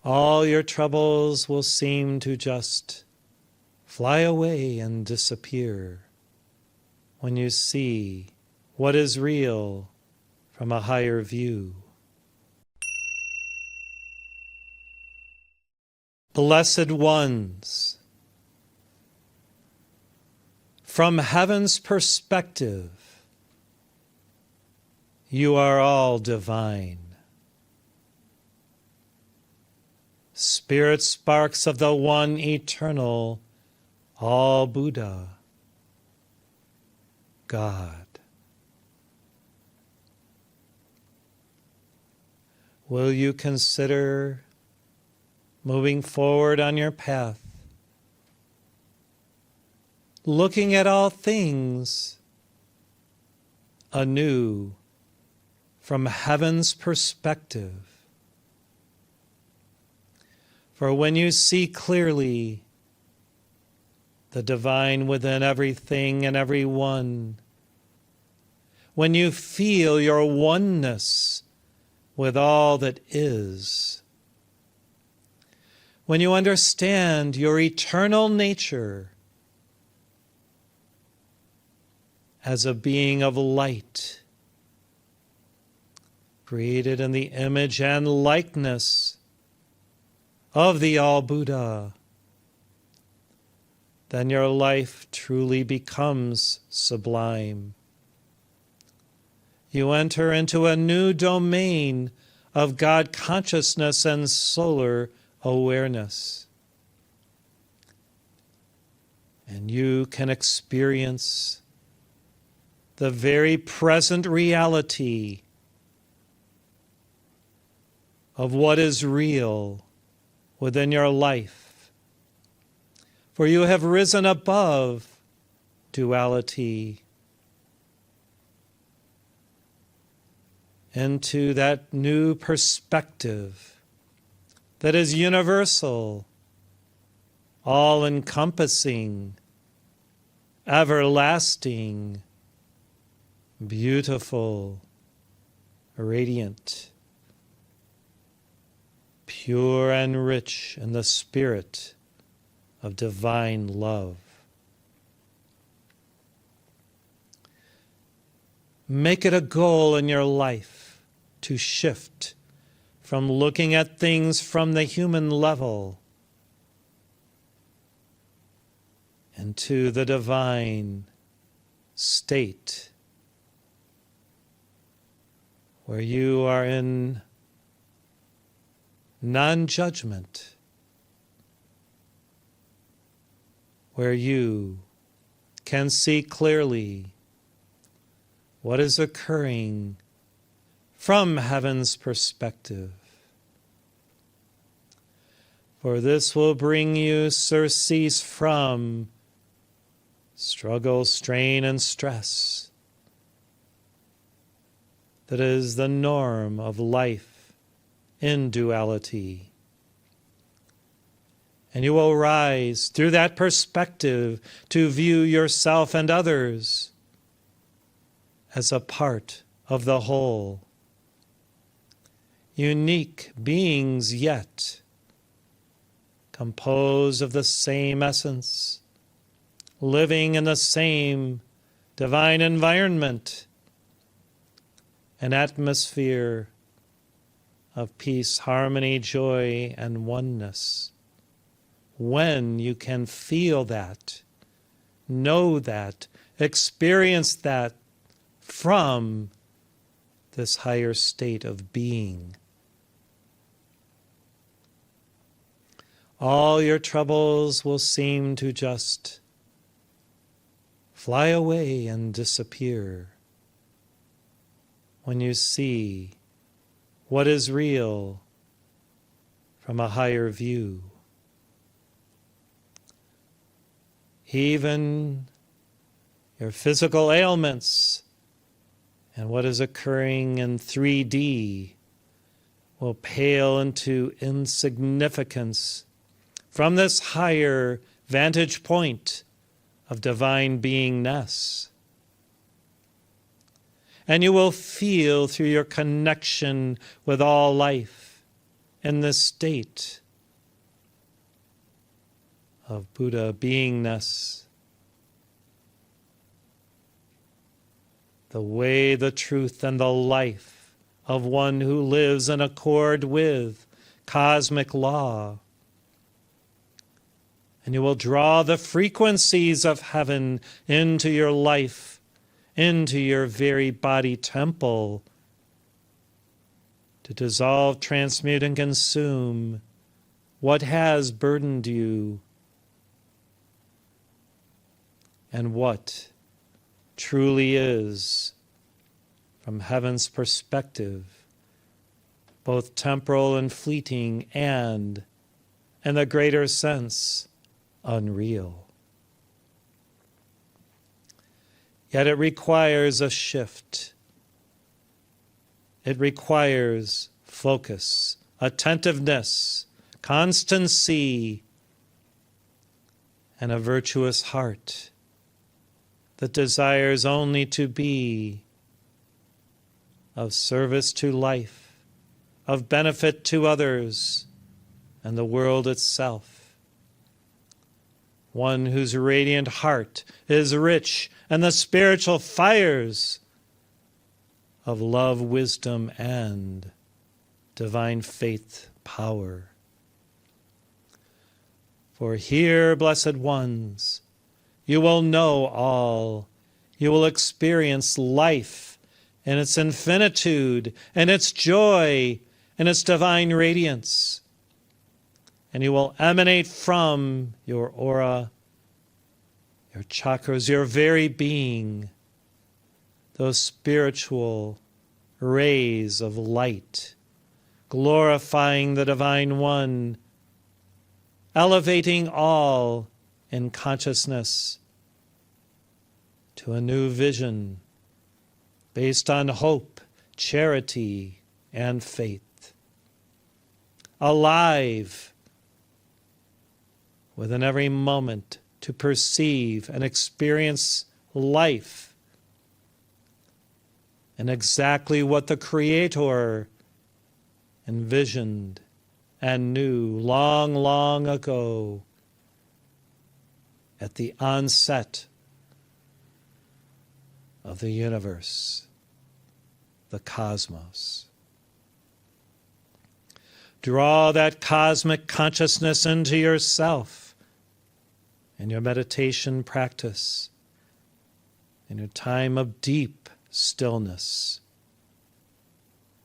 all your troubles will seem to just fly away and disappear when you see what is real from a higher view. Blessed ones, from heaven's perspective, you are all divine. Spirit sparks of the one eternal, all Buddha, God. Will you consider moving forward on your path, looking at all things anew from heaven's perspective? For when you see clearly the divine within everything and everyone, when you feel your oneness with all that is, when you understand your eternal nature as a being of light, created in the image and likeness of the All-Buddha, then your life truly becomes sublime. You enter into a new domain of God consciousness and solar awareness. And you can experience the very present reality of what is real within your life. For you have risen above duality into that new perspective that is universal, all-encompassing, everlasting, beautiful, radiant, pure and rich in the spirit of divine love. Make it a goal in your life to shift from looking at things from the human level into the divine state, where you are in non-judgment, where you can see clearly what is occurring from heaven's perspective. For this will bring you surcease from struggle, strain, and stress that is the norm of life in duality. And you will rise through that perspective to view yourself and others as a part of the whole. Unique beings yet, composed of the same essence, living in the same divine environment, an atmosphere of peace, harmony, joy, and oneness. When you can feel that, know that, experience that from this higher state of being, all your troubles will seem to just fly away and disappear when you see what is real from a higher view. Even your physical ailments and what is occurring in 3D will pale into insignificance from this higher vantage point of divine beingness. And you will feel through your connection with all life in this state of Buddha beingness, the way, the truth, and the life of one who lives in accord with cosmic law. And you will draw the frequencies of heaven into your life, into your very body temple, to dissolve, transmute, and consume what has burdened you and what truly is, from heaven's perspective, both temporal and fleeting, and, in the greater sense, unreal. Yet it requires a shift. It requires focus, attentiveness, constancy, and a virtuous heart that desires only to be of service to life, of benefit to others and the world itself. One whose radiant heart is rich in the spiritual fires of love, wisdom, and divine faith power. For here, blessed ones, you will know all. You will experience life in its infinitude and its joy and its divine radiance. And you will emanate from your aura, your chakras, your very being, those spiritual rays of light, glorifying the Divine One, elevating all in consciousness to a new vision based on hope, charity, and faith. Alive within every moment to perceive and experience life and exactly what the Creator envisioned and knew long, long ago at the onset of the universe, the cosmos. Draw that cosmic consciousness into yourself in your meditation practice, in your time of deep stillness,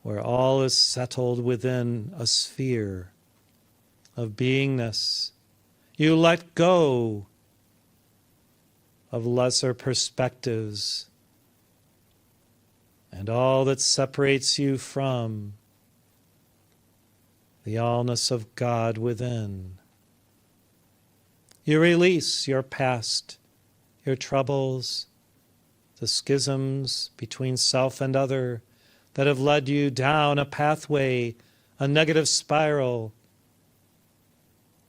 where all is settled within a sphere of beingness. You let go of lesser perspectives and all that separates you from the allness of God within. You release your past, your troubles, the schisms between self and other that have led you down a pathway, a negative spiral,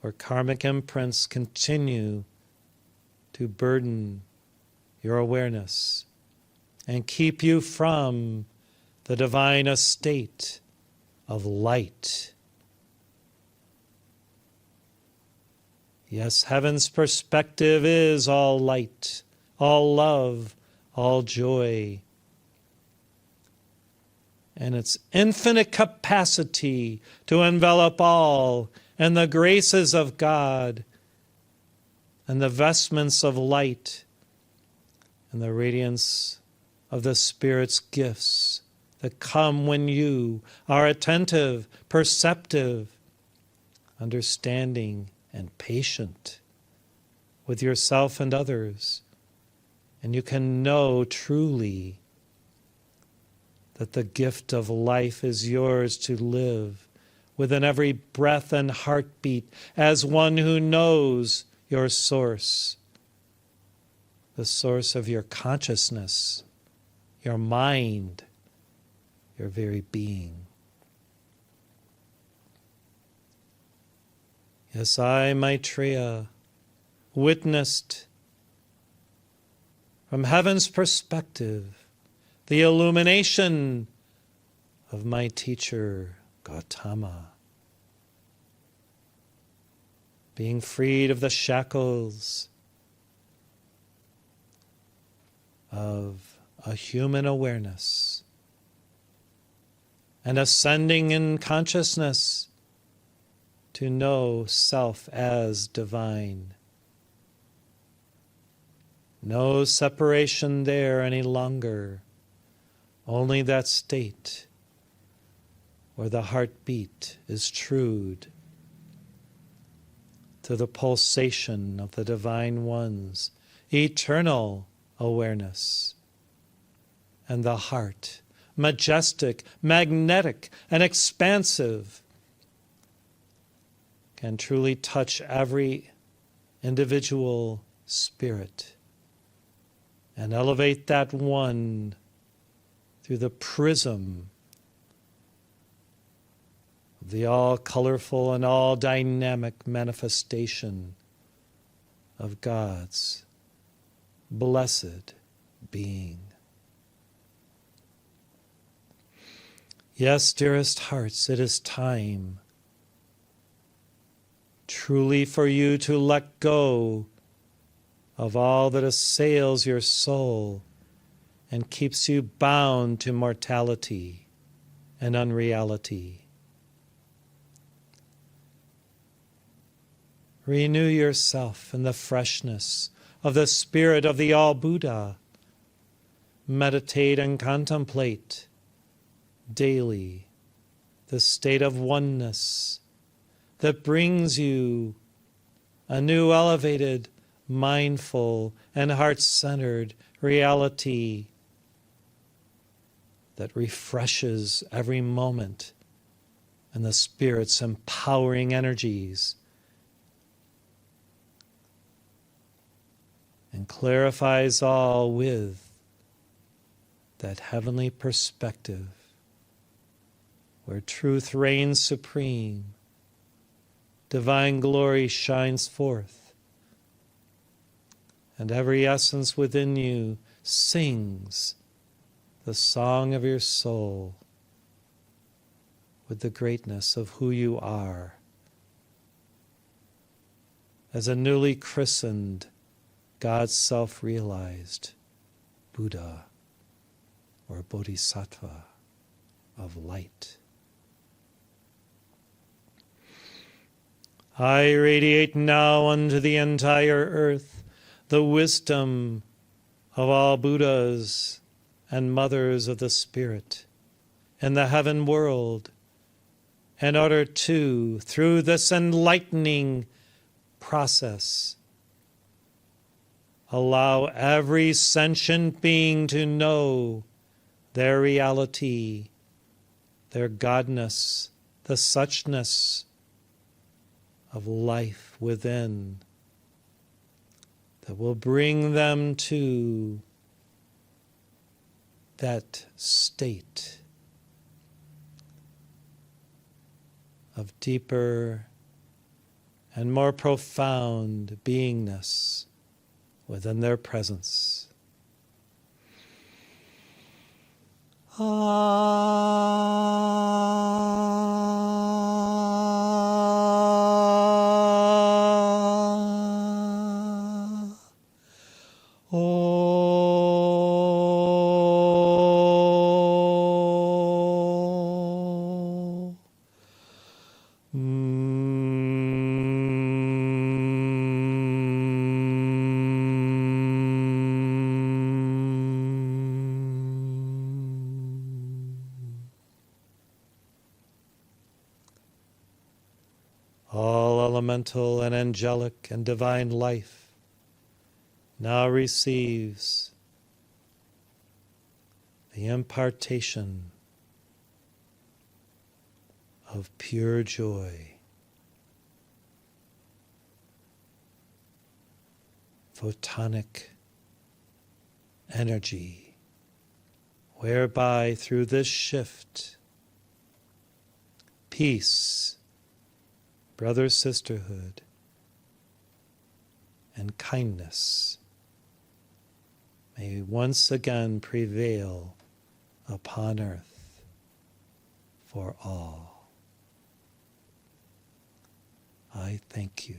where karmic imprints continue to burden your awareness and keep you from the divine estate of light. Yes, heaven's perspective is all light, all love, all joy. And its infinite capacity to envelop all in the graces of God and the vestments of light and the radiance of the Spirit's gifts that come when you are attentive, perceptive, understanding, and patient with yourself and others. And you can know truly that the gift of life is yours to live within every breath and heartbeat as one who knows your source, the source of your consciousness, your mind, your very being. Yes, I, Maitreya, witnessed from heaven's perspective the illumination of my teacher, Gautama, being freed of the shackles of a human awareness, and ascending in consciousness to know self as divine. No separation there any longer, only that state where the heartbeat is trued to the pulsation of the Divine One's eternal awareness, and the heart, majestic, magnetic, and expansive, can truly touch every individual spirit and elevate that one through the prism of the all-colorful and all-dynamic manifestation of God's blessed being. Yes, dearest hearts, it is time truly for you to let go of all that assails your soul and keeps you bound to mortality and unreality. Renew yourself in the freshness of the Spirit of the All-Buddha. Meditate and contemplate daily the state of oneness that brings you a new elevated, mindful, and heart-centered reality that refreshes every moment and the Spirit's empowering energies and clarifies all with that heavenly perspective where truth reigns supreme, divine glory shines forth, and every essence within you sings the song of your soul with the greatness of who you are. As a newly christened, God's self-realized Buddha or Bodhisattva of light. I radiate now unto the entire earth the wisdom of all Buddhas and mothers of the Spirit in the heaven world, in order to, through this enlightening process, allow every sentient being to know their reality, their godness, the suchness of life within that will bring them to that state of deeper and more profound beingness within their presence. All elemental and angelic and divine life now receives the impartation of pure joy, photonic energy, whereby through this shift, peace, brother, sisterhood, and kindness may once again prevail upon earth for all. I thank you.